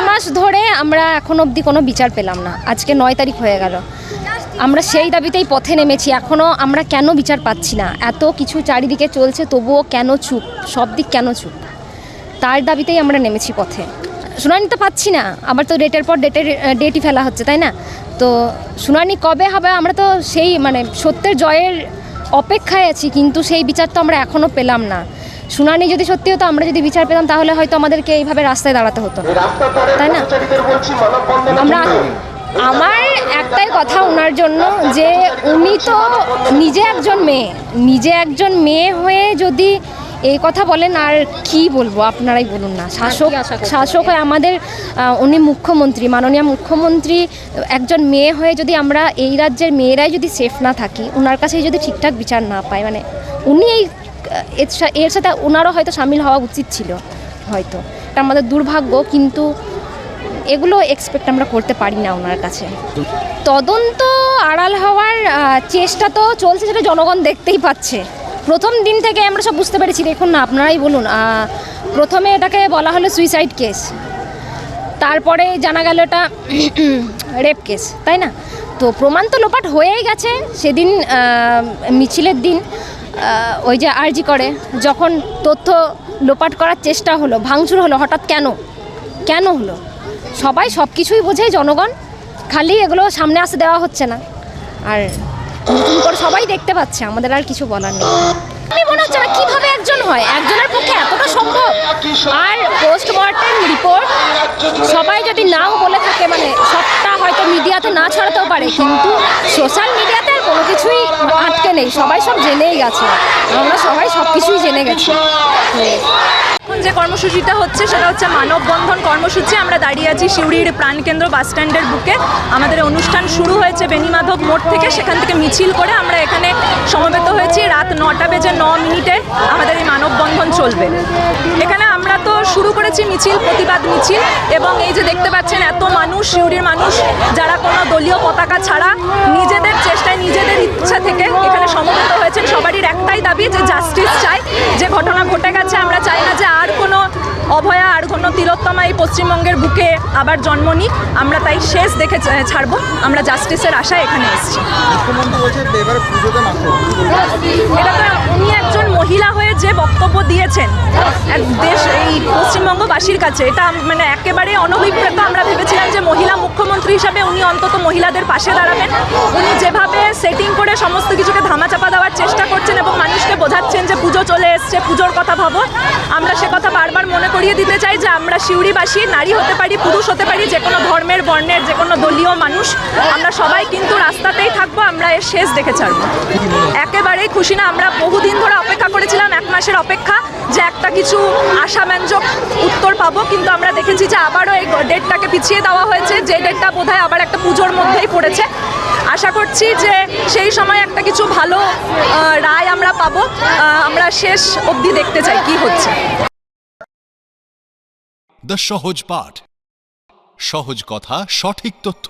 মাস ধরে আমরা এখন অবধি কোনো বিচার পেলাম না। আজকে 9 তারিখ হয়ে গেল, আমরা সেই দাবিতেই পথে নেমেছি। এখনও আমরা কেন বিচার পাচ্ছি না? এত কিছু চারিদিকে চলছে, তবুও কেন চুপ? সব দিক কেন চুপ? তার দাবিতেই আমরা নেমেছি পথে। শুনানি তো পাচ্ছি না, আবার তো ডেটের পর ডেটই ফেলা হচ্ছে, তাই না? তো শুনানি কবে হবে? আমরা তো সেই সত্যের জয়ের অপেক্ষায় আছি, কিন্তু সেই বিচার তো আমরা এখনও পেলাম না। শুনানি যদি সত্যি হতো, আমরা যদি বিচার পেতাম, তাহলে হয়তো আমাদেরকে এইভাবে রাস্তায় দাঁড়াতে হতো না, তাই না? আমার একটাই কথা ওনার জন্য, যে উনি তো নিজে একজন মেয়ে হয়ে যদি এই কথা বলেন, আর কি বলবো, আপনারাই বলুন না। শাসক হয়ে আমাদের উনি মুখ্যমন্ত্রী, মাননীয় মুখ্যমন্ত্রী, একজন মেয়ে হয়ে যদি আমরা এই রাজ্যের মেয়েরাই যদি সেফ না থাকি, ওনার কাছে যদি ঠিকঠাক বিচার না পাই, উনি এর সাথে ওনারও হয়তো সামিল হওয়া উচিত ছিল, হয়তো। এটা আমাদের দুর্ভাগ্য, কিন্তু এগুলো এক্সপেক্ট আমরা করতে পারি না ওনার কাছে। তদন্ত আড়াল হওয়ার চেষ্টা তো চলছে, সেটা জনগণ দেখতেই পাচ্ছে। প্রথম দিন থেকে আমরা সব বুঝতে পেরেছি। দেখুন না, আপনারাই বলুন, প্রথমে এটাকে বলা হলো সুইসাইড কেস, তারপরে জানা গেল এটা রেপ কেস, তাই না? তো প্রমাণ তো লোপাট হয়েই গেছে। সেদিন মিছিলের দিন ওই যে আরজি করে যখন তথ্য লোপাট করার চেষ্টা হলো, ভাঙচুর হলো, হঠাৎ কেন হলো? সবাই সব কিছুই বোঝে, জনগণ, খালি এগুলো সামনে আসতে দেওয়া হচ্ছে না। আর নতুন করে সবাই দেখতে পাচ্ছে, আমাদের আর কিছু বলার নেই। আমি মনে হচ্ছে না কীভাবে একজনের পক্ষে এতটা সম্ভব। আর পোস্টমর্টেম রিপোর্ট সবাই যদি নাও বলে থাকে, সবটা হয়তো মিডিয়াতে না ছড়াতেও পারে, কিন্তু সোশ্যাল মিডিয়াতে আর কোনো কিছুই আটকে নেই, সবাই সব জেনেই গেছে, আমরা সবাই সব কিছুই জেনে গেছি। এখন যে কর্মসূচিটা হচ্ছে সেটা হচ্ছে মানববন্ধন কর্মসূচি। আমরা দাঁড়িয়ে আছি সিউড়ির প্রাণকেন্দ্র বাসস্ট্যান্ডের বুকে। আমাদের অনুষ্ঠান শুরু হয়েছে বেণীমাধব মোড় থেকে, সেখান থেকে মিছিল করে আমরা এখানে সমবেত হয়েছি। রাত 9:09 আমাদের এই মানববন্ধন চলবে। এখানে আমরা তো শুরু করেছি মিছিল, প্রতিবাদ মিছিল, এবং এই যে দেখতে পাচ্ছেন এত মানুষ, সিউড়ির মানুষ, যারা কোনো দলীয় পতাকা ছাড়া নিজেদের চেষ্টায়, নিজেদের ইচ্ছা থেকে এখানে সমবেত হয়েছেন। সবারই একটাই দাবি যে জাস্টিস চাই। যে ঘটনা ঘটে গেছে, আমরা চাই না যে আর কোনো অভয়া, আর কোনো তিলোত্তমা এই পশ্চিমবঙ্গের বুকে আবার জন্ম নিক। আমরা তাই শেষ দেখে ছাড়বো। আমরা জাস্টিসের আশায় এখানে এসেছি। এটা তো উনি একজন মহিলা হয়ে যে বক্তব্য দিয়েছেন দেশ, এই পশ্চিমবঙ্গবাসীর কাছে, এটা একেবারে অনভিপ্রেত। আমরা ভেবেছিলাম যে মহিলা মুখ্যমন্ত্রী হিসাবে উনি অন্তত মহিলাদের পাশে দাঁড়াবেন। উনি যেভাবে সেটিং করে সমস্ত কিছুকে ধামাচাপা দেওয়ার চেষ্টা করছেন এবং মানুষকে বোঝাচ্ছেন যে পুজো চলে এসছে, পুজোর কথা ভাবো, আমরা সে কথা বারবার মনে করিয়ে দিতে চাই যে আমরা সিউড়িবাসী, নারী হতে পারি, পুরুষ হতে পারি, যে কোনো ধর্মের, বর্ণের, যে কোনো দলীয় মানুষ, আমরা সবাই কিন্তু রাস্তাতেই থাকবো। আমরা এর শেষ দেখে ছাড়বো। একেবারেই খুশি না। আমরা বহুদিন ধরে অপেক্ষা করেছিলাম, 1 মাসের অপেক্ষা, যে একটা কিছু আশাব্যঞ্জক উত্তর পাবো, কিন্তু আমরা দেখেছি যে আবারও এই ডেটটাকে পিছিয়ে দেওয়া হয়েছে, যে ডেটটা বোধহয় আবার একটা পুজোর মধ্যেই পড়েছে। আশা করছি যে সেই সময় একটা কিছু ভালো রায় আমরা পাবো। আমরা শেষ অবধি দেখতে চাই কি হচ্ছে। দ্য সহজ পাঠ, সহজ কথা, সঠিক তথ্য।